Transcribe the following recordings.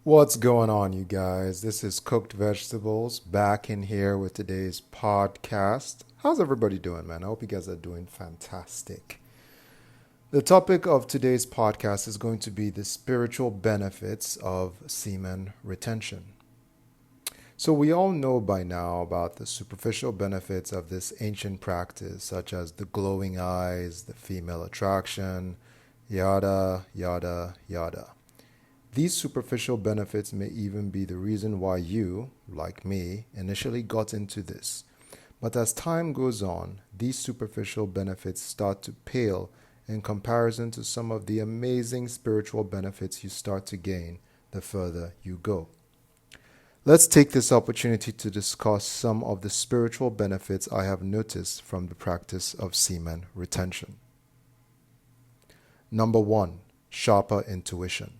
What's going on, you guys? This is Cooked Vegetables back in here with today's podcast. How's everybody doing, man? I hope you guys are doing fantastic. The topic of today's podcast is going to be the spiritual benefits of semen retention. So, we all know by now about the superficial benefits of this ancient practice, such as the glowing eyes, the female attraction, yada, yada, yada. These superficial benefits may even be the reason why you, like me, initially got into this. But as time goes on, these superficial benefits start to pale in comparison to some of the amazing spiritual benefits you start to gain the further you go. Let's take this opportunity to discuss some of the spiritual benefits I have noticed from the practice of semen retention. Number one, sharper intuition.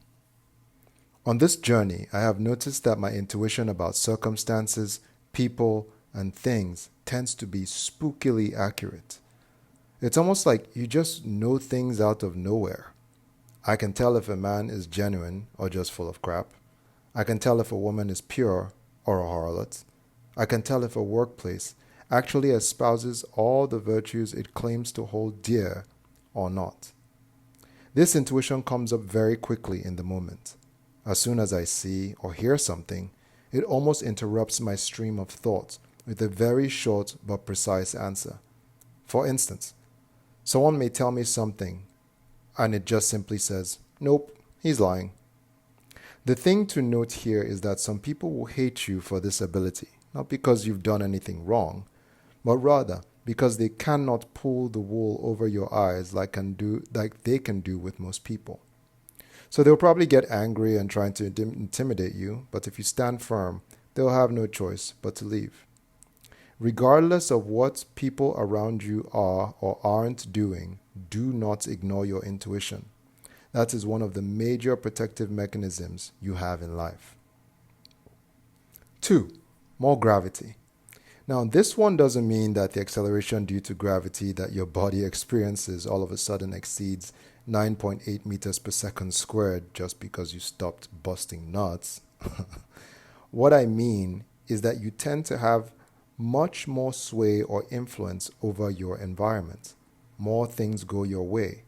On this journey, I have noticed that my intuition about circumstances, people, and things tends to be spookily accurate. It's almost like you just know things out of nowhere. I can tell if a man is genuine or just full of crap. I can tell if a woman is pure or a harlot. I can tell if a workplace actually espouses all the virtues it claims to hold dear or not. This intuition comes up very quickly in the moment. As soon as I see or hear something, it almost interrupts my stream of thought with a very short but precise answer. For instance, someone may tell me something and it just simply says, "Nope, he's lying." The thing to note here is that some people will hate you for this ability, not because you've done anything wrong, but rather because they cannot pull the wool over your eyes like they can do with most people. So they'll probably get angry and trying to intimidate you, but if you stand firm, they'll have no choice but to leave. Regardless of what people around you are or aren't doing, do not ignore your intuition. That is one of the major protective mechanisms you have in life. 2. More gravity. Now, this one doesn't mean that the acceleration due to gravity that your body experiences all of a sudden exceeds 9.8 meters per second squared just because you stopped busting nuts. What I mean is that you tend to have much more sway or influence over your environment. More things go your way.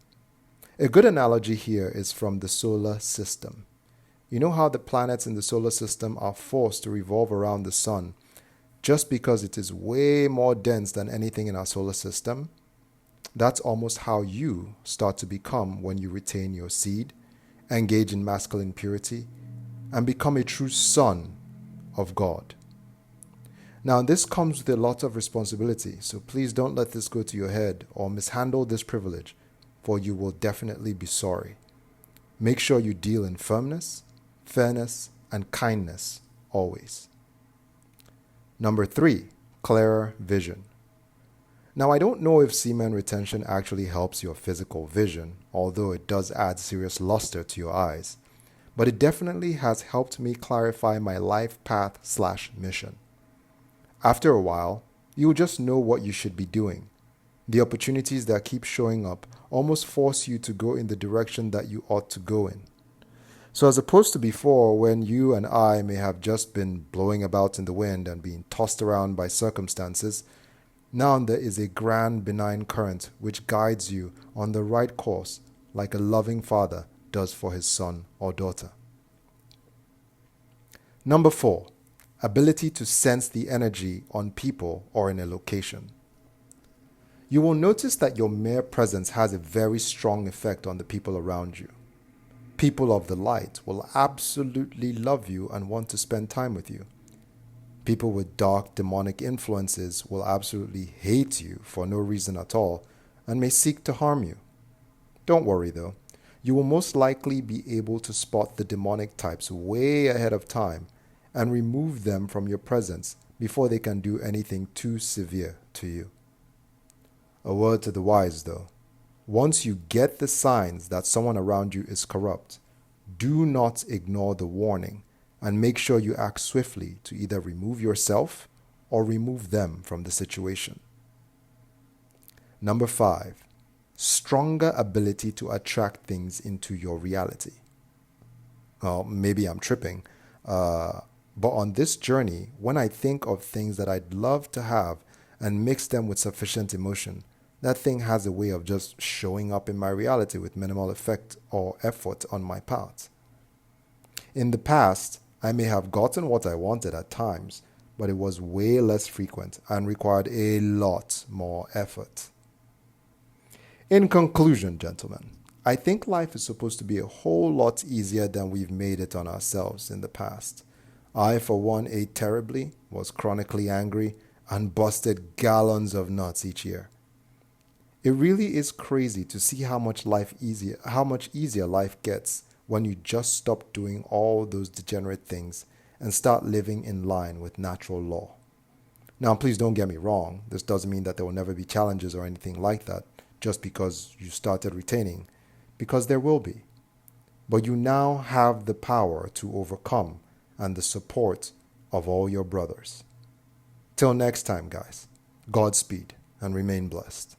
A good analogy here is from the solar system. You know how the planets in the solar system are forced to revolve around the sun just because it is way more dense than anything in our solar system? That's almost how you start to become when you retain your seed, engage in masculine purity, and become a true son of God. Now, this comes with a lot of responsibility, so please don't let this go to your head or mishandle this privilege, for you will definitely be sorry. Make sure you deal in firmness, fairness, and kindness always. Number 3, clearer vision. Now, I don't know if semen retention actually helps your physical vision, although it does add serious luster to your eyes, but it definitely has helped me clarify my life path/mission. After a while, you will just know what you should be doing. The opportunities that keep showing up almost force you to go in the direction that you ought to go in. So as opposed to before, when you and I may have just been blowing about in the wind and being tossed around by circumstances, now there is a grand benign current which guides you on the right course like a loving father does for his son or daughter. Number 4, ability to sense the energy on people or in a location. You will notice that your mere presence has a very strong effect on the people around you. People of the light will absolutely love you and want to spend time with you. People with dark demonic influences will absolutely hate you for no reason at all and may seek to harm you. Don't worry though, you will most likely be able to spot the demonic types way ahead of time and remove them from your presence before they can do anything too severe to you. A word to the wise though, once you get the signs that someone around you is corrupt, do not ignore the warning and make sure you act swiftly to either remove yourself or remove them from the situation. Number 5, stronger ability to attract things into your reality. Well, maybe I'm tripping. But on this journey, when I think of things that I'd love to have and mix them with sufficient emotion, that thing has a way of just showing up in my reality with minimal effect or effort on my part. In the past, I may have gotten what I wanted at times, but it was way less frequent and required a lot more effort. In conclusion, gentlemen, I think life is supposed to be a whole lot easier than we've made it on ourselves in the past. I, for one, ate terribly, was chronically angry, and busted gallons of nuts each year. It really is crazy to see how much easier life gets when you just stop doing all those degenerate things and start living in line with natural law. Now, please don't get me wrong. This doesn't mean that there will never be challenges or anything like that just because you started retaining, because there will be. But you now have the power to overcome and the support of all your brothers. Till next time, guys, Godspeed and remain blessed.